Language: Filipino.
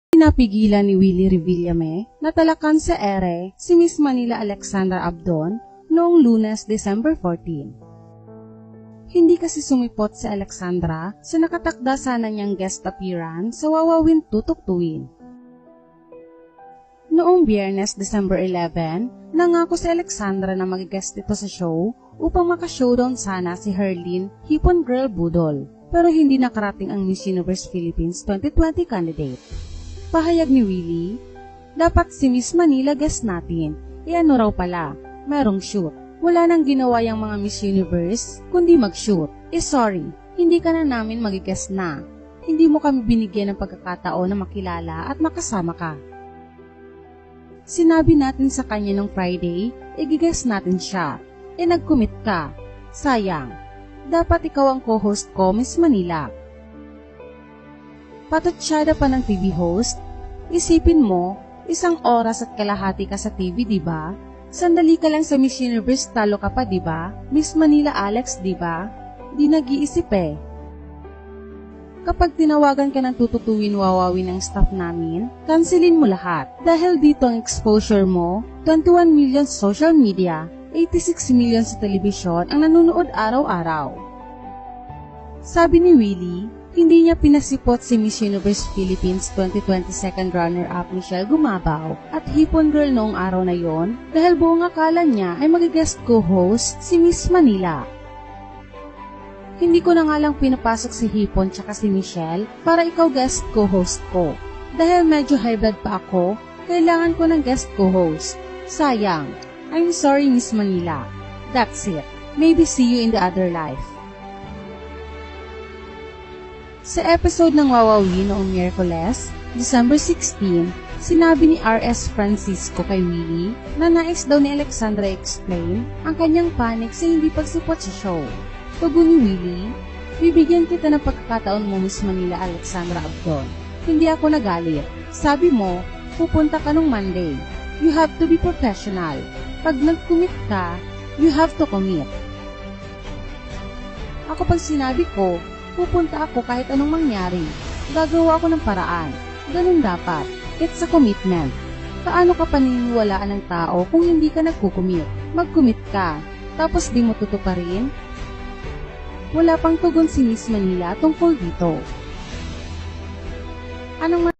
Pinapigilan ni Willie Revillame na talakan sa ere si Miss Manila Alexandra Abdon noong Lunes, December 14. Hindi kasi sumipot si Alexandra sa nakatakda sana niyang guest appearance sa Wawawin Tutuktuin. Noong Biyernes, December 11, nangako si Alexandra na mag-guest ito sa show upang maka-showdown sana si Herlyn Hipon Girl Budol, pero hindi nakarating ang Miss Universe Philippines 2020 candidate. Pahayag ni Willie, dapat si Miss Manila guest natin, ano raw pala, merong shoot. Wala nang ginawa yung mga Miss Universe, kundi mag-shoot. Sorry, hindi ka na namin mag-guest na. Hindi mo kami binigyan ng pagkakataon na makilala at makasama ka. Sinabi natin sa kanya nung Friday, i-guest natin siya. Nag-commit ka. Sayang. Dapat ikaw ang co-host ko, Miss Manila. Patutsyada pa ng TV host, isipin mo, 1 oras at kalahati ka sa TV, diba? Sandali ka lang sa Miss Universe, talo ka pa, diba? Miss Manila Alex, diba? Di nag-iisip eh. Kapag tinawagan ka ng tututuin wawawin ng staff namin, cancelin mo lahat. Dahil dito ang exposure mo, 21 million sa social media, 86 million sa telebisyon ang nanonood araw-araw. Sabi ni Willie, hindi niya pinasipot si Miss Universe Philippines 2020 second runner-up Michelle Gumabaw at Hipon Girl noong araw na yon dahil buong akala niya ay mag-guest co-host si Miss Manila. Hindi ko na nga lang pinapasok si Hipon tsaka si Michelle para ikaw guest co-host ko. Dahil medyo high blood pa ako, kailangan ko ng guest co-host. Sayang. I'm sorry, Miss Manila. That's it. Maybe see you in the other life. Sa episode ng Wawawi noong Miyerkules, December 16, sinabi ni R.S. Francisco kay Willie na nais daw ni Alexandra explain ang kanyang panic sa hindi pagsipot sa show. Tugon ni Willie, bibigyan kita ng pagkakataon mo, Miss Manila Alexandra Abdon. Hindi ako nagalit. Sabi mo, pupunta ka nung Monday. You have to be professional. Pag nag-commit ka, you have to commit. Ako pag sinabi ko, pupunta ako kahit anong mangyari. Gagawa ako ng paraan. Ganun dapat. It's a commitment. Paano ka paniniwalaan ng tao kung hindi ka nagkukumit? Mag-commit ka, tapos di mo tutuparin? Wala pang tugon si Miss Manila tungkol dito. Anong